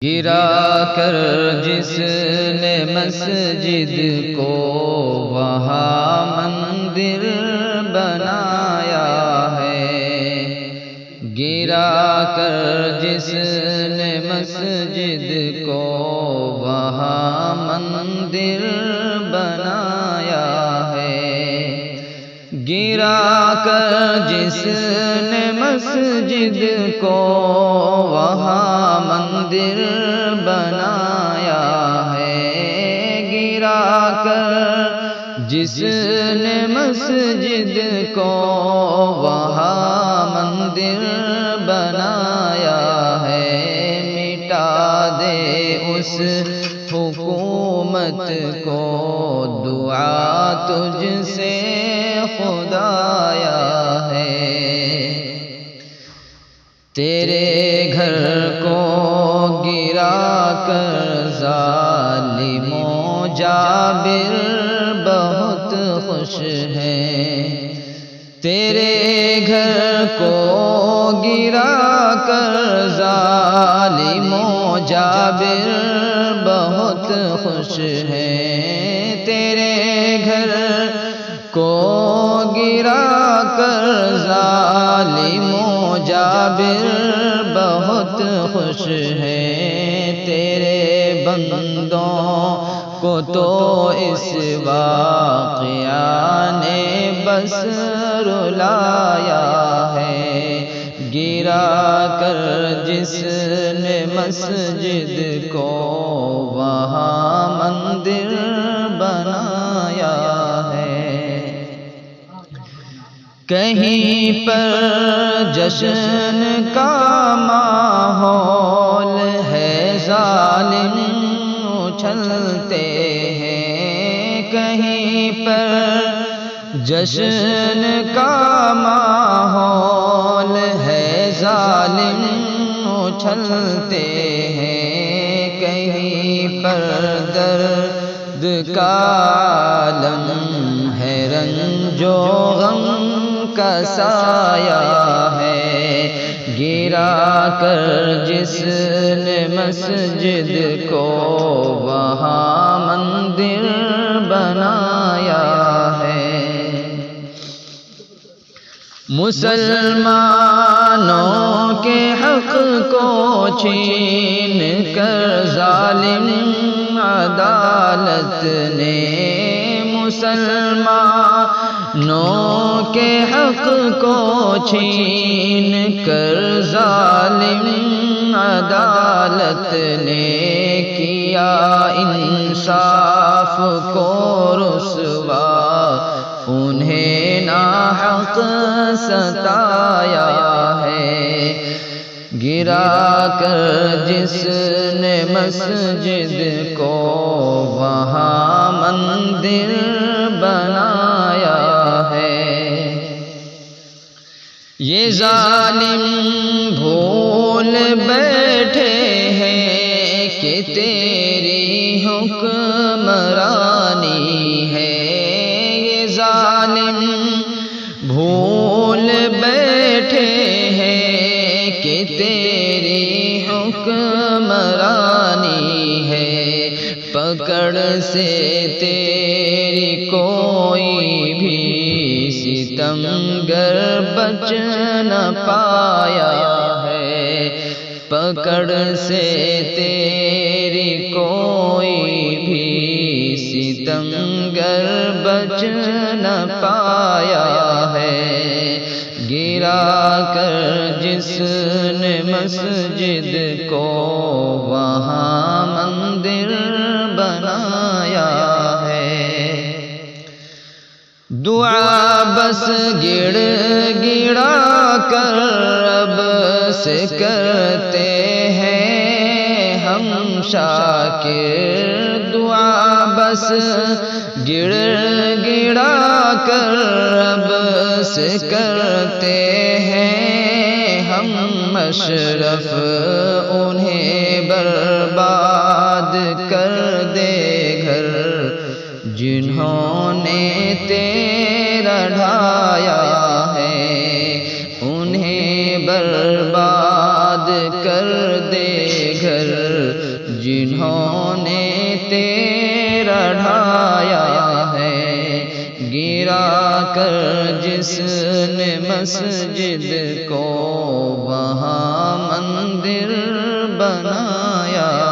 گرا کر جس نے مسجد کو وہاں مندر بنایا ہے، گرا کر جس نے مسجد کو وہاں مندر بنایا ہے، گرا کر جس نے مسجد کو وہاں مندر بنایا ہے، گرا کر جس نے مسجد کو وہاں مندر بنایا ہے، مٹا دے اس حکومت کو دعا تجھ سے خدایا ہے، تیرے گھر کو گرا کر ظالم و جابر بہت خوش ہیں، تیرے گھر کو گرا کر ظالم و جابر بہت خوش ہیں، تیرے گھر کو گرا کر ظالم و جابر بہت خوش ہیں، تیرے بندوں کو تو اس واقعہ نے بس رلایا ہے، گرا کر جس نے مسجد کو وہاں مندر بنایا ہے، کہیں پر جشن کا ماحول ہے، ظالم اچھلتے ہیں، کہیں پر جشن کا ماحول ہے، ظالم اچھلتے ہیں، کہیں پر درد کا عالم ہے، رنج و غم کا سایہ ہے، گرا کر جس نے مسجد کو وہاں مندر بنایا ہے، مسلمانوں کے حق کو چھین کر ظالم عدالت نے، مسلمانوں کے حق کو چھین کر ظالم عدالت نے، کیا انصاف کو رسوا، انہیں ناحق ستایا ہے، گرا کر جس نے مسجد کو وہاں مندر بنایا ہے، یہ ظالم بھول بیٹھے ہیں کہ تیری حکمرانی ہے، یہ ظالم بھول بیٹھے ہیں کہ تیری حکمرانی ہے، پکڑ سے تیری کوئی بھی ستمگر بچ نہ پایا ہے، پکڑ سے تیری کوئی بھی ستمگر بچ نہ پایا ہے، گرا کر جس نے مسجد کو وہاں مندر بنایا ہے، دعا بس گڑ گڑا کر رب سے کرتے ہیں ہم شاکر، دعا بس گڑ گڑا کر رب سے کرتے ہیں ہم اشرف، انہیں برباد کر دے گھر جنہوں نے تیرا ڈھایا ہے، انہیں برباد کر دے گھر جنہوں نے تیرا ڈھایا ہے، گرا کر جس نے مسجد کو وہاں مندر بنایا